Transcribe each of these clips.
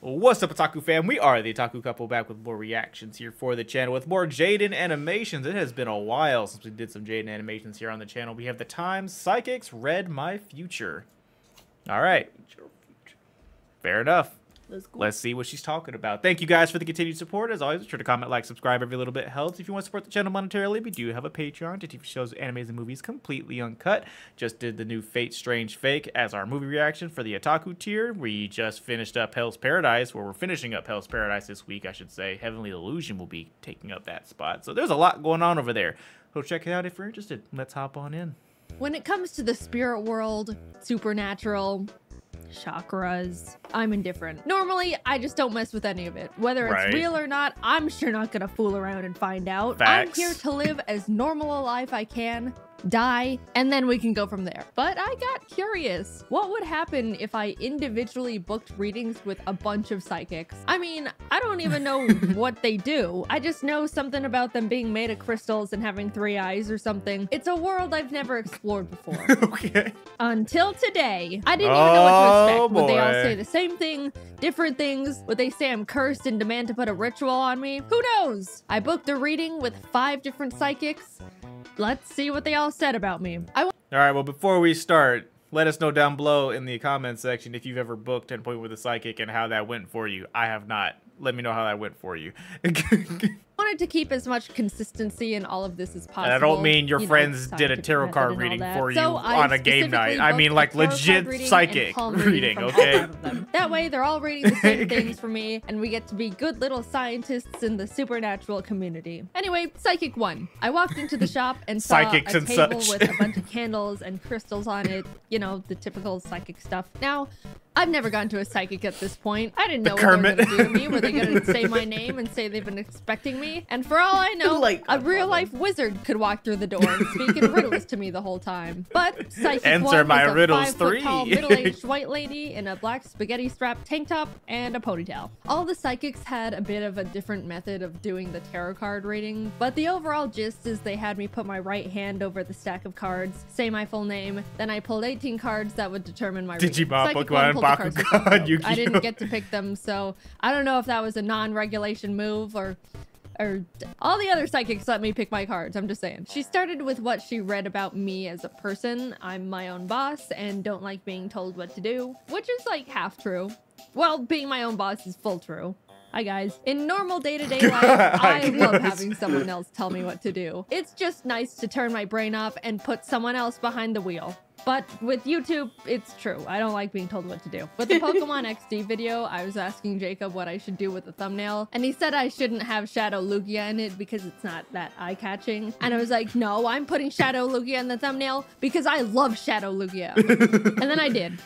What's up, Otaku fam? We are the Otaku Couple, back with more reactions here for the channel with more Jaden animations. It has been a while since we did some Jaden animations here on the channel. We have The Times Psychics Read My Future. All right. Fair enough. Let's see what she's talking about. Thank you guys for the continued support. As always, be sure to comment, like, subscribe. Every little bit helps. If you want to support the channel monetarily, we do have a Patreon to TV shows, animes, and movies completely uncut. Just did the new Fate Strange Fake as our movie reaction for the Otaku tier. We just finished up Hell's Paradise, where we're finishing up Hell's Paradise this week, I should say. Heavenly Illusion will be taking up that spot. So there's a lot going on over there. So check it out if you're interested. Let's hop on in. When it comes to the spirit world, supernatural, chakras, I'm indifferent. Normally, I just don't mess with any of it. Whether it's real or not, I'm sure not gonna fool around and find out. Facts. I'm here to live as normal a life I can, die, and then we can go from there. But I got curious. What would happen if I individually booked readings with a bunch of psychics? I mean, I don't even know what they do. I just know something about them being made of crystals and having 3 eyes or something. It's a world I've never explored before. Okay. Until today. I didn't even know what to expect. Would they all boy. say the same thing? Different things? Would they say I'm cursed and demand to put a ritual on me? Who knows? I booked a reading with 5 different psychics. Let's see what they all said about me. All right, well, before we start, let us know down below in the comment section if you've ever booked an appointment with a psychic and how that went for you. I have not. Let me know how that went for you. Wanted to keep as much consistency in all of this as possible. And I don't mean your friends did a tarot card reading for you on a game night. I mean like legit psychic reading, okay? That way they're all reading the same things for me, and we get to be good little scientists in the supernatural community. Anyway, Psychic 1. I walked into the shop and saw Psychics a and table such. with a bunch of candles and crystals on it. You know, the typical psychic stuff. Now, I've never gone to a psychic at this point. I didn't know what they were going to do to me. Were they going to say my name and say they've been expecting me? And for all I know, a real-life wizard could walk through the door and speak in riddles to me the whole time. But Psychic 1 Answer my was a riddles 5-foot-tall, 3. middle-aged white lady in a black spaghetti-strapped tank top and a ponytail. All the psychics had a bit of a different method of doing the tarot card reading, but the overall gist is they had me put my right hand over the stack of cards, say my full name, then I pulled 18 cards that would determine my reading. Digimon, Psychic Pokemon, 1 pulled the cards Bakugan, themselves. Yu-Gi-Oh! I didn't get to pick them, so I don't know if that was a non-regulation move or all the other psychics let me pick my cards. I'm just saying. She started with what she read about me as a person. I'm my own boss and don't like being told what to do, which is like half true. Well, being my own boss is full true. Hi guys. In normal day-to-day life, I love having someone else tell me what to do. It's just nice to turn my brain off and put someone else behind the wheel. But with YouTube, it's true. I don't like being told what to do. With the Pokemon XD video, I was asking Jacob what I should do with the thumbnail, and he said I shouldn't have Shadow Lugia in it because it's not that eye-catching. And I was like, no, I'm putting Shadow Lugia in the thumbnail because I love Shadow Lugia. And then I did.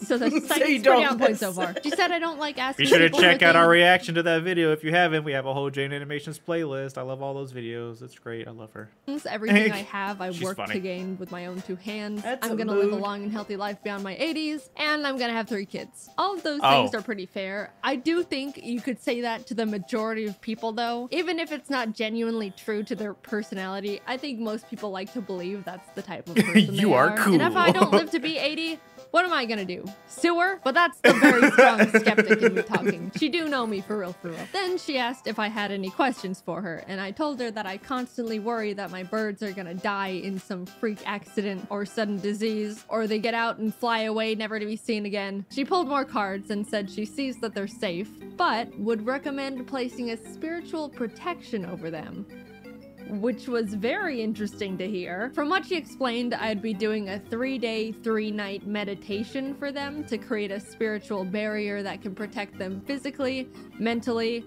So that's pretty on point so far. She said I don't like asking Be sure to people check for out our things. reaction to that video if you haven't. We have a whole Jane Animations playlist. I love all those videos. It's great. I love her. Everything I have, I She's work funny. to gain with my own 2 hands. That's I'm a gonna live a mood. long and healthy life beyond my 80s, and I'm gonna have 3 kids. All of those things are pretty fair. I do think you could say that to the majority of people, though. Even if it's not genuinely true to their personality, I think most people like to believe that's the type of person You they are cool. And if I don't live to be 80, what am I gonna do? Sue her? But that's the very strong skeptic in me talking. She do know me for real, for real. Then she asked if I had any questions for her, and I told her that I constantly worry that my birds are gonna die in some freak accident or sudden disease, or they get out and fly away never to be seen again. She pulled more cards and said she sees that they're safe, but would recommend placing a spiritual protection over them, which was very interesting to hear. From what she explained, I'd be doing a 3-day, 3-night meditation for them to create a spiritual barrier that can protect them physically, mentally,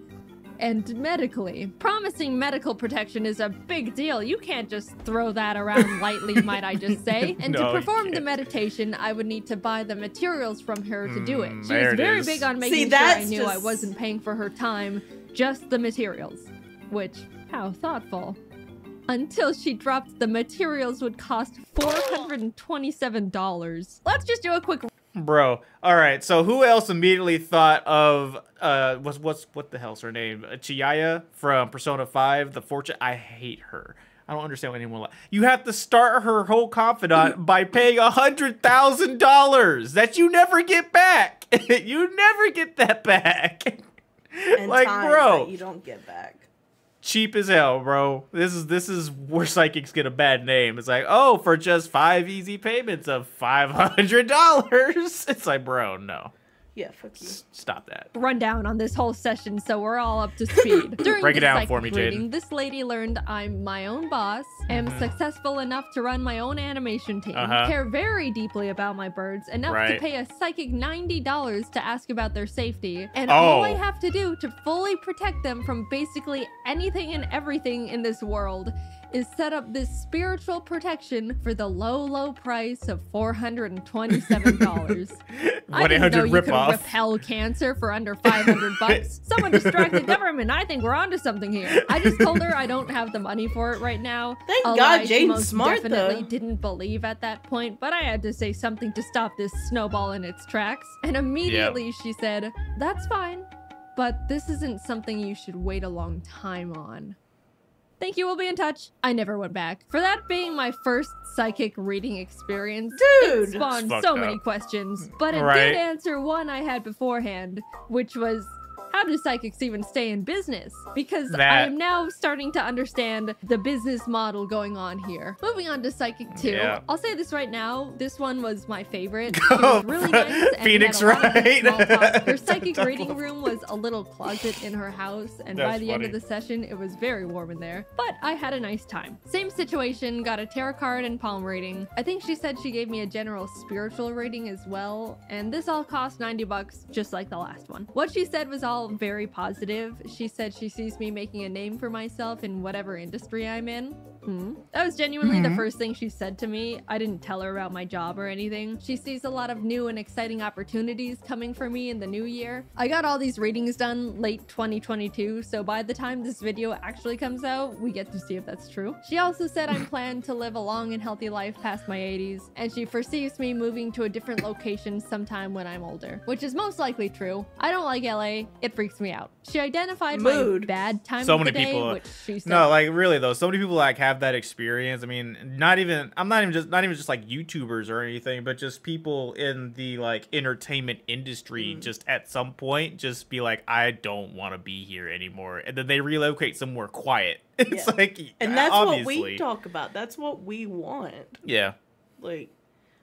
and medically. Promising medical protection is a big deal. You can't just throw that around lightly, might I just say. And No, to you perform the can't. meditation, I would need to buy the materials from her to do it. She there was it very is. big on making See, sure I that's knew I just- wasn't paying for her time, just the materials. Which, how thoughtful. Until she dropped the materials would cost $427. Let's just do a quick Bro, all right. So who else immediately thought of what the hell's her name? Chiyaya from Persona 5, the Fortune. I hate her. I don't understand what anyone. You have to start her whole confidant by paying $100,000 that you never get back. You never get that back. And like, time bro, that you don't get back. cheap as hell, bro. This is where psychics get a bad name. It's like, oh, for just 5 easy payments of $500. It's like, bro, no. Yeah, fuck you. Stop that. Rundown on this whole session so we're all up to speed. During Break it the down psychic for me, Jaden. reading, this lady learned I'm my own boss, am successful enough to run my own animation team, care very deeply about my birds, enough to pay a psychic $90 to ask about their safety, and all I have to do to fully protect them from basically anything and everything in this world is set up this spiritual protection for the low, low price of $427. I didn't know you could repel cancer for under 500 bucks. Someone distract the government. I think we're onto something here. I just told her I don't have the money for it right now. Thank God Jaden's smart, definitely though. Didn't believe at that point, but I had to say something to stop this snowball in its tracks. And immediately she said, "That's fine, but this isn't something you should wait a long time on. Thank you, we'll be in touch." I never went back. For that being my first psychic reading experience, Dude, it spawned so many questions, but it did answer one I had beforehand, which was, how do psychics even stay in business? Because I am now starting to understand the business model going on here. Moving on to Psychic 2. I'll say this right now. This one was my favorite. It was really nice. And Phoenix, had a lot of good small talk. Her right? psychic reading room was a little closet in her house. And by the end of the session, it was very warm in there. But I had a nice time. Same situation, got a tarot card and palm reading. I think she said she gave me a general spiritual reading as well. And this all cost 90 bucks, just like the last one. What she said was all very positive. She said she sees me making a name for myself in whatever industry I'm in. That was genuinely the first thing she said to me. I didn't tell her about my job or anything. She sees a lot of new and exciting opportunities coming for me in the new year. I got all these readings done late 2022, so by the time this video actually comes out, we get to see if that's true. She also said I'm planned to live a long and healthy life past my 80s, and she foresees me moving to a different location sometime when I'm older, which is most likely true. I don't like LA. It freaks me out. She identified my bad time of the day, which she said. No, like really though, so many people like have that experience. I mean, not even just like YouTubers or anything, but just people in the like entertainment industry just at some point just be like, I don't want to be here anymore, and then they relocate somewhere quiet. It's like, and that's what we talk about. That's what we want. Yeah, like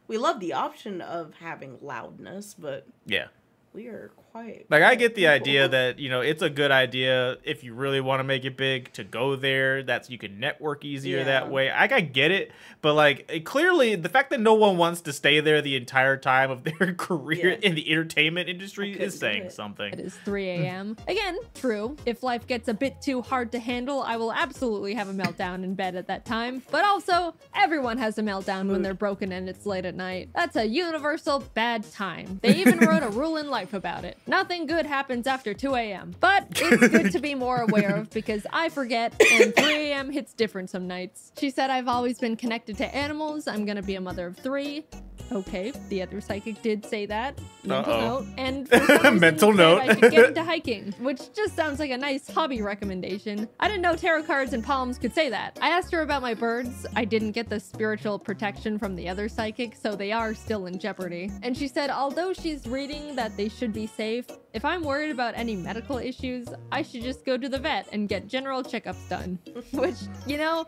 we love the option of having loudness, but yeah, we are quiet. Like, I get the idea that, you know, it's a good idea if you really want to make it big to go there. That's, you can network easier that way. I get it, but like clearly the fact that no one wants to stay there the entire time of their career in the entertainment industry is saying something. It is 3 a.m. Again, true. If life gets a bit too hard to handle, I will absolutely have a meltdown in bed at that time. But also, everyone has a meltdown when they're broken and it's late at night. That's a universal bad time. They even wrote a rule in life about it. Nothing good happens after 2 a.m. But it's good to be more aware of because I forget and 3 a.m. hits different some nights. She said I've always been connected to animals. I'm gonna be a mother of 3. Okay, the other psychic did say that. Mental note. And for some reason mental note. I should get into hiking, which just sounds like a nice hobby recommendation. I didn't know tarot cards and palms could say that. I asked her about my birds. I didn't get the spiritual protection from the other psychic, so they are still in jeopardy. And she said, although she's reading that they should be safe, if I'm worried about any medical issues, I should just go to the vet and get general checkups done. Which, you know,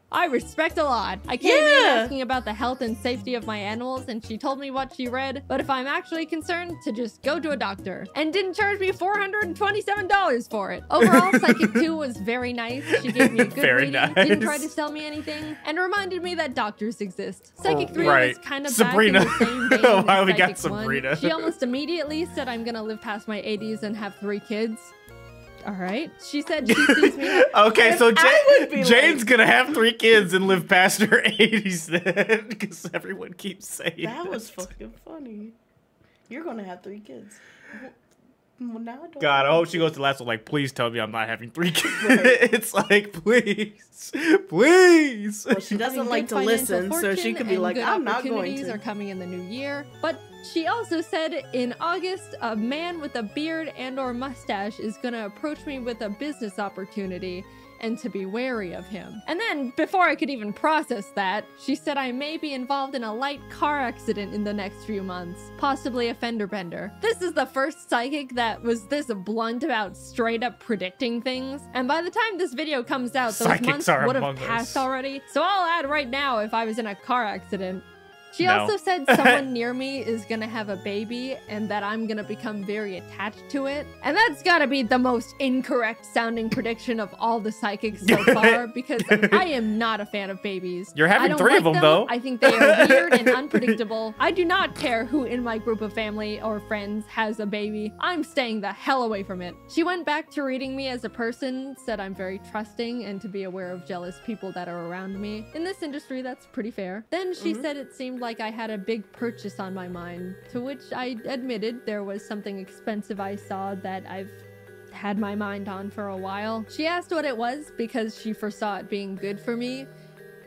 I respect a lot. I came in asking about the health and safety of my animals, and she told me what she read, but if I'm actually concerned, to just go to a doctor. And didn't charge me $427 for it. Overall, Psychic 2 was very nice. She gave me a good reading, didn't try to sell me anything, and reminded me that doctors exist. Psychic 3 was kind of Sabrina. back in the same vein as Why we Psychic got Sabrina? 1. She almost immediately said I'm gonna live past my 80s and have 3 kids. All right. She said she sees me. Okay, so Jane's gonna have 3 kids and live past her 80s then, because everyone keeps saying that was fucking funny. You're gonna have 3 kids. Well, now I don't God, I hope she goes to the last one like, please tell me I'm not having 3 kids. It's like, please, please. Well, she doesn't like to listen, so she could be like, I'm not going to. Are coming in the new year. But she also said in August, a man with a beard and or mustache is gonna approach me with a business opportunity. and to be wary of him. And then, before I could even process that, she said I may be involved in a light car accident in the next few months, possibly a fender bender. This is the first psychic that was this blunt about straight up predicting things, and by the time this video comes out, those Psychics months are would have among us. passed already. So I'll add right now if I was in a car accident. She No. also said someone near me is gonna have a baby and that I'm gonna become very attached to it. And that's gotta be the most incorrect sounding prediction of all the psychics so far, because I am not a fan of babies. You're having I don't 3 of like them, though. I think they are weird and unpredictable. I do not care who in my group of family or friends has a baby. I'm staying the hell away from it. She went back to reading me as a person, said I'm very trusting and to be aware of jealous people that are around me. In this industry, that's pretty fair. Then she said it seemed like I had a big purchase on my mind, to which I admitted there was something expensive I saw that I've had my mind on for a while. She asked what it was because she foresaw it being good for me,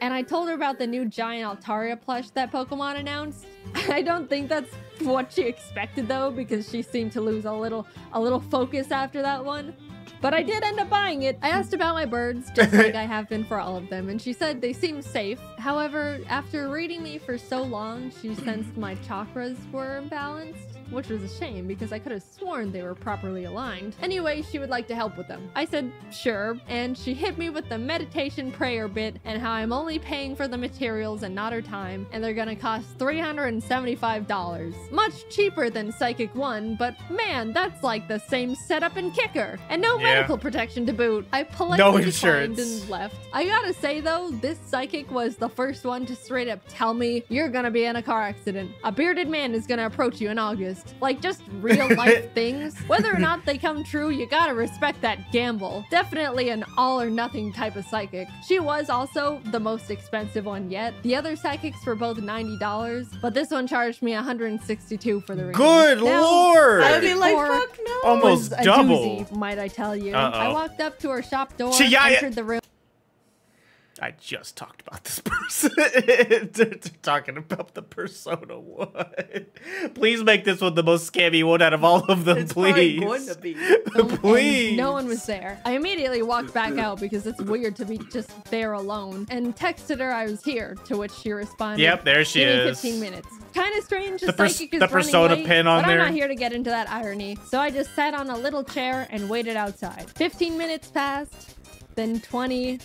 and I told her about the new giant Altaria plush that Pokemon announced. I don't think that's what she expected though, because she seemed to lose a little focus after that one. But I did end up buying it. I asked about my birds, just like I have been for all of them, and she said they seem safe. However, after reading me for so long, she sensed my chakras were imbalanced, which was a shame because I could have sworn they were properly aligned. Anyway, she would like to help with them. I said, sure, and she hit me with the meditation prayer bit and how I'm only paying for the materials and not her time, and they're gonna cost $375. Much cheaper than Psychic 1, but man, that's like the same setup and kicker. And no medical protection to boot. I politely declined and left. I gotta say though, this psychic was the first one to straight up tell me, you're gonna be in a car accident. A bearded man is gonna approach you in August. Like, just real life things. Whether or not they come true, you gotta respect that gamble. Definitely an all or nothing type of psychic. She was also the most expensive one yet. The other psychics were both $90, but this one charged me $162 for the reading. Good Now, lord! I'd be like, Or- fuck no. Almost was a double. doozy, might I tell you. Uh-oh. I walked up to her shop door, Chiaya. entered the room. I just talked about this person. Talking about the Persona 1. Please make this one the most scammy one out of all of them, It's probably please. going to be. Please. And no one was there. I immediately walked back out because it's weird to be just there alone, and texted her I was here, to which she responded, Yep, there she "Give me is. 15 minutes. Kind of strange, The the psychic is the running Persona late, pin on but there. I'm not here to get into that irony, so I just sat on a little chair and waited outside. 15 minutes passed, then 20.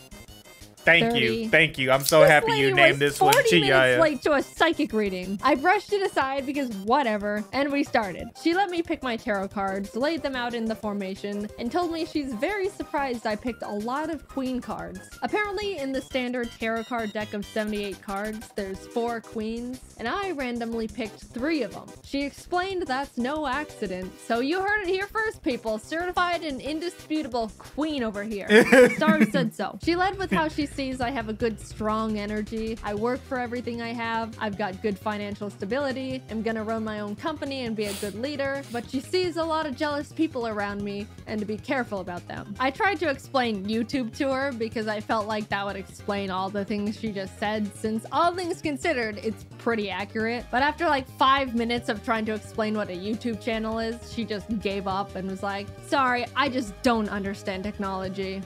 Thank you. 30. Thank you. I'm so This happy you lady named was this one 40 minutes Chiaya. late to a psychic reading. I brushed it aside because whatever, and we started. She let me pick my tarot cards, laid them out in the formation, and told me she's very surprised I picked a lot of queen cards. Apparently, in the standard tarot card deck of 78 cards, there's 4 queens, and I randomly picked 3 of them. She explained that's no accident, so you heard it here first, people. Certified and indisputable queen over here. The stars said so. She led with how she sees I have a good, strong energy. I work for everything I have. I've got good financial stability. I'm gonna run my own company and be a good leader. But she sees a lot of jealous people around me and to be careful about them. I tried to explain YouTube to her because I felt like that would explain all the things she just said, since all things considered, it's pretty accurate. But after like 5 minutes of trying to explain what a YouTube channel is, she just gave up and was like, sorry, I just don't understand technology.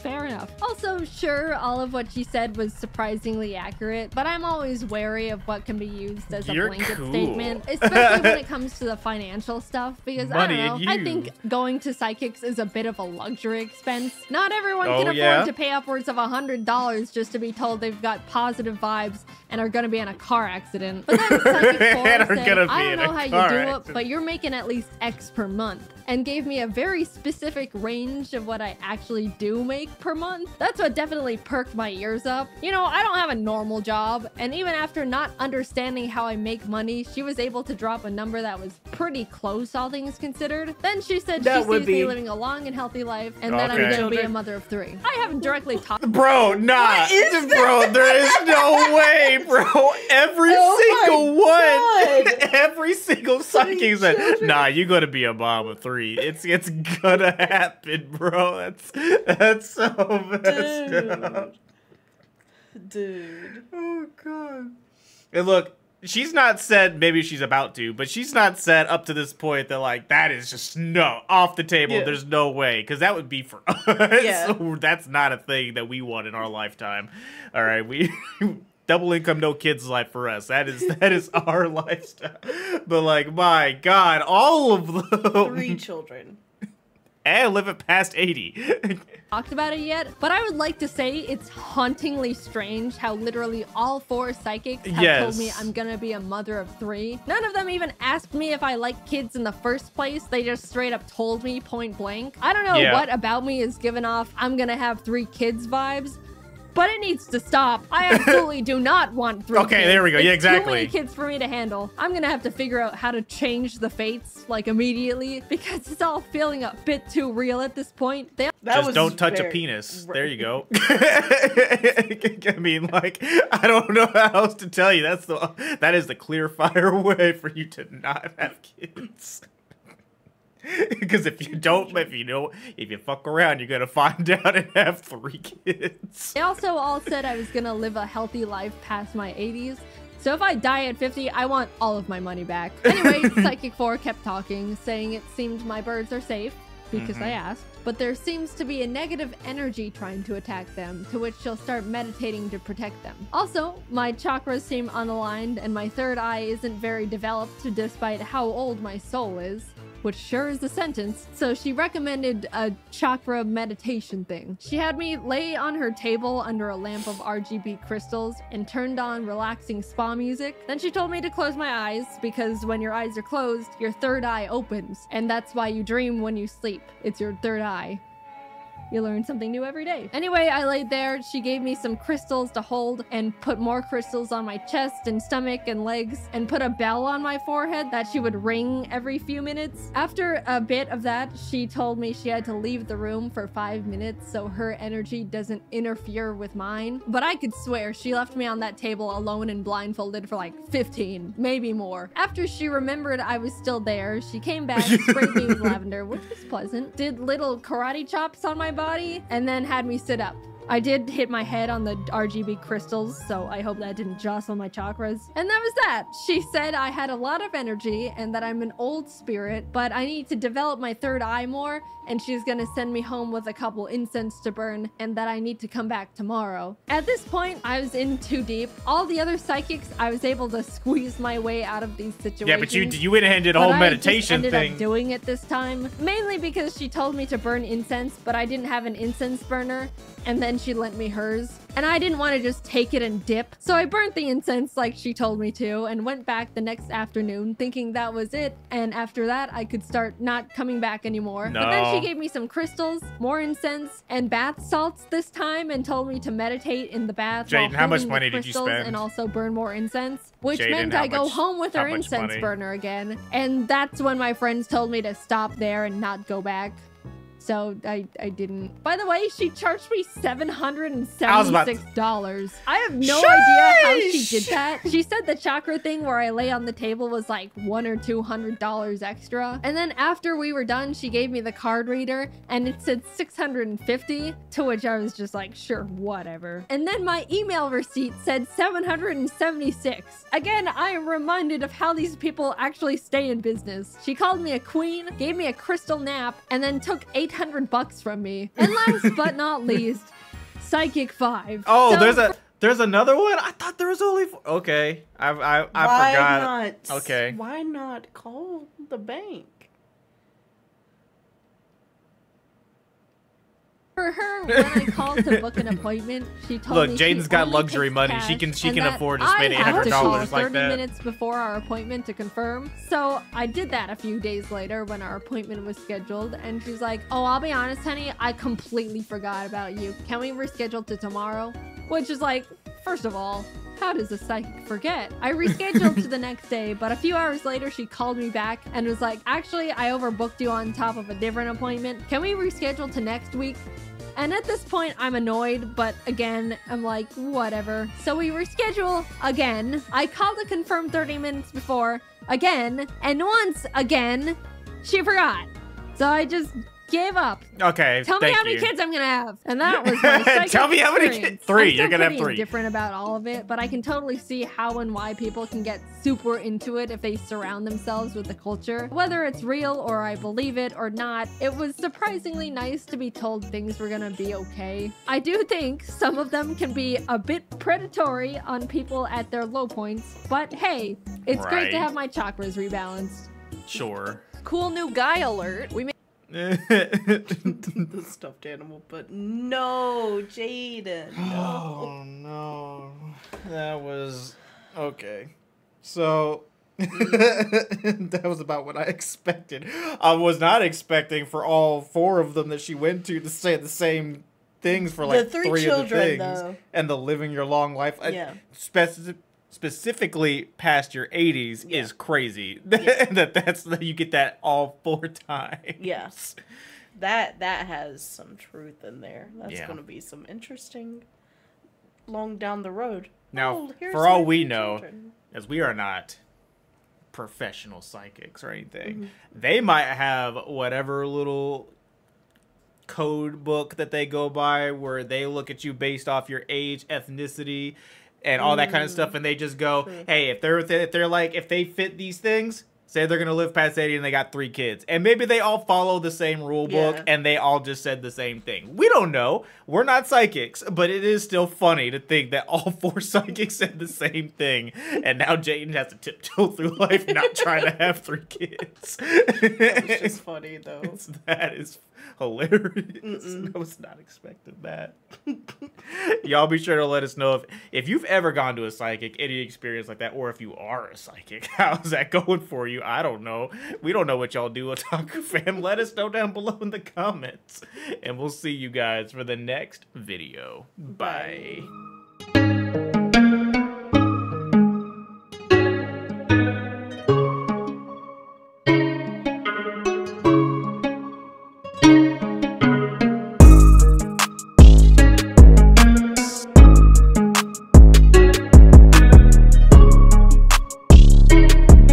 Fair enough. Also, sure, all of what she said was surprisingly accurate, but I'm always wary of what can be used as a You're blanket cool. statement, especially when it comes to the financial stuff, because Money I don't know, and I you. think going to psychics is a bit of a luxury expense. Not everyone Oh, can afford yeah? to pay upwards of $100 just to be told they've got positive vibes and are gonna be in a car accident. But then Psychic And are 4 said, gonna be I in don't know a how car you do it, accident." but you're making at least X per month, and gave me a very specific range of what I actually do make per month. That's what definitely perked my ears up. You know, I don't have a normal job, and even after not understanding how I make money, she was able to drop a number that was pretty close, all things considered. Then she said That she would sees me be- living a long and healthy life, and that I'm Okay. gonna be a mother of 3. I haven't directly talked. Bro, nah. What is Bro, there is no way, bro. Every Oh single my one. God. Every single psychic said, children. nah, you're gonna be a mom of 3. It's gonna happen, bro. That's so messed up. Dude. Oh god. And look, she's not said, maybe she's about to, but she's not said up to this point that, like, that is just no, off the table. Yeah. There's no way, because that would be for us. Yeah. So that's not a thing that we want in our lifetime. All right, we double income, no kids life for us. That is our lifestyle. But, like, my God, all of them. 3 children. And live it past 80. Talked about it yet, but I would like to say it's hauntingly strange how literally all 4 psychics have told me I'm gonna be a mother of 3. None of them even asked me if I like kids in the first place. They just straight up told me point blank. I don't know what about me is giving off I'm gonna have 3 kids vibes, but it needs to stop. I absolutely do not want 3 kids. Okay, there we go. Yeah, exactly. Too many kids for me to handle. I'm gonna have to figure out how to change the fates, like, immediately, because it's all feeling a bit too real at this point. Just don't touch a penis. There you go. I mean, like, I don't know how else to tell you. That is the clear fire way for you to not have kids. Because if you fuck around, you're gonna find out and have 3 kids. They also all said I was gonna live a healthy life past my 80s. So if I die at 50, I want all of my money back. Anyway, Psychic 4 kept talking, saying it seemed my birds are safe, because I asked. But there seems to be a negative energy trying to attack them, to which she'll start meditating to protect them. Also, my chakras seem unaligned, and my third eye isn't very developed despite how old my soul is. Which sure is a sentence. So she recommended a chakra meditation thing. She had me lay on her table under a lamp of RGB crystals and turned on relaxing spa music. Then she told me to close my eyes because when your eyes are closed, your third eye opens. And that's why you dream when you sleep. It's your third eye. You learn something new every day. Anyway, I laid there. She gave me some crystals to hold and put more crystals on my chest and stomach and legs and put a bell on my forehead that she would ring every few minutes. After a bit of that, she told me she had to leave the room for 5 minutes so her energy doesn't interfere with mine. But I could swear she left me on that table alone and blindfolded for like 15, maybe more. After she remembered I was still there, she came back, sprayed me with lavender, which was pleasant, did little karate chops on my body, and then had me sit up. I did hit my head on the RGB crystals, so I hope that didn't jostle my chakras. And that was that. She said I had a lot of energy and that I'm an old spirit, but I need to develop my third eye more, and she's gonna send me home with a couple incense to burn, and that I need to come back tomorrow. At this point, I was in too deep. All the other psychics, I was able to squeeze my way out of these situations. Yeah, but you went ahead and did a whole meditation thing. I ended up thing. doing it this time, mainly because she told me to burn incense, but I didn't have an incense burner, and then she lent me hers. And I didn't want to just take it and dip. So I burnt the incense like she told me to and went back the next afternoon thinking that was it. And after that, I could start not coming back anymore. No. But then she gave me some crystals, more incense, and bath salts this time and told me to meditate in the bath. Jaden, how much holding the money did you crystals spend? And also burn more incense, which Jaden, meant how I go much- home with how her much incense money? burner again. And that's when my friends told me to stop there and not go back. So I didn't. By the way, she charged me $776. I have no idea how she did that. She said the chakra thing where I lay on the table was like $100 or $200 extra. And then after we were done, she gave me the card reader and it said $650, to which I was just like, sure, whatever. And then my email receipt said $776. Again, I am reminded of how these people actually stay in business. She called me a queen, gave me a crystal nap, and then took $800 from me. And last but not least, Psychic 5. Oh, So there's another one? I thought there was only four. Okay. I Why forgot. not? Okay. Why not call the bank? for her, when I called to book an appointment, she told Look, me Jaden's she got only luxury takes money. cash She can and that afford to I spend have to call $800 like 30 that. minutes before our appointment to confirm. So I did that a few days later when our appointment was scheduled, and she's like, "Oh, I'll be honest, honey, I completely forgot about you. Can we reschedule to tomorrow?" Which is like, first of all, how does a psychic forget? I rescheduled to the next day, but a few hours later, she called me back and was like, "Actually, I overbooked you on top of a different appointment. Can we reschedule to next week?" And at this point, I'm annoyed, but again, I'm like, whatever. So we reschedule again. I called to confirm 30 minutes before again, and once again, she forgot. So I just gave up. Okay, Tell me thank how many you. kids I'm gonna have. And that was my psychic Tell me how many experience. kids. 3. I'm You're still gonna have pretty 3. indifferent about all of it, but I can totally see how and why people can get super into it if they surround themselves with the culture. Whether it's real or I believe it or not, it was surprisingly nice to be told things were gonna be okay. I do think some of them can be a bit predatory on people at their low points, but hey, it's great to Right. have my chakras rebalanced. Sure. Cool new guy alert. We made The stuffed animal, but no, Jaden. No. Oh no, that was okay. So that was about what I expected. I was not expecting for all 4 of them that she went to say the same things for like The 3 3 of the children, things, though. and the living your long life. Yeah. Specifically past your 80s Yeah. is crazy. Yeah. that's you get that all 4 times. Yes. That has some truth in there. That's Yeah. going to be some interesting long down the road. Now, Oh, here's for all my we 3 know, children. as we are not professional psychics or anything, Mm-hmm. they might have whatever little code book that they go by where they look at you based off your age, ethnicity, and all that kind of stuff, and they just go, True. hey, if they're like, if they fit these things, say they're gonna live past 80 and they got 3 kids, and maybe they all follow the same rule book Yeah. and they all just said the same thing. We don't know. We're not psychics, but it is still funny to think that all 4 psychics said the same thing, and now Jayden has to tiptoe through life not trying to have 3 kids. It's just funny, though. That is hilarious. I was not expecting that. Y'all be sure to let us know if you've ever gone to a psychic, any experience like that, or if you are a psychic. How's that going for you? I don't know. We don't know what y'all do, Otaku fam. Let us know down below in the comments. And we'll see you guys for the next video. Bye.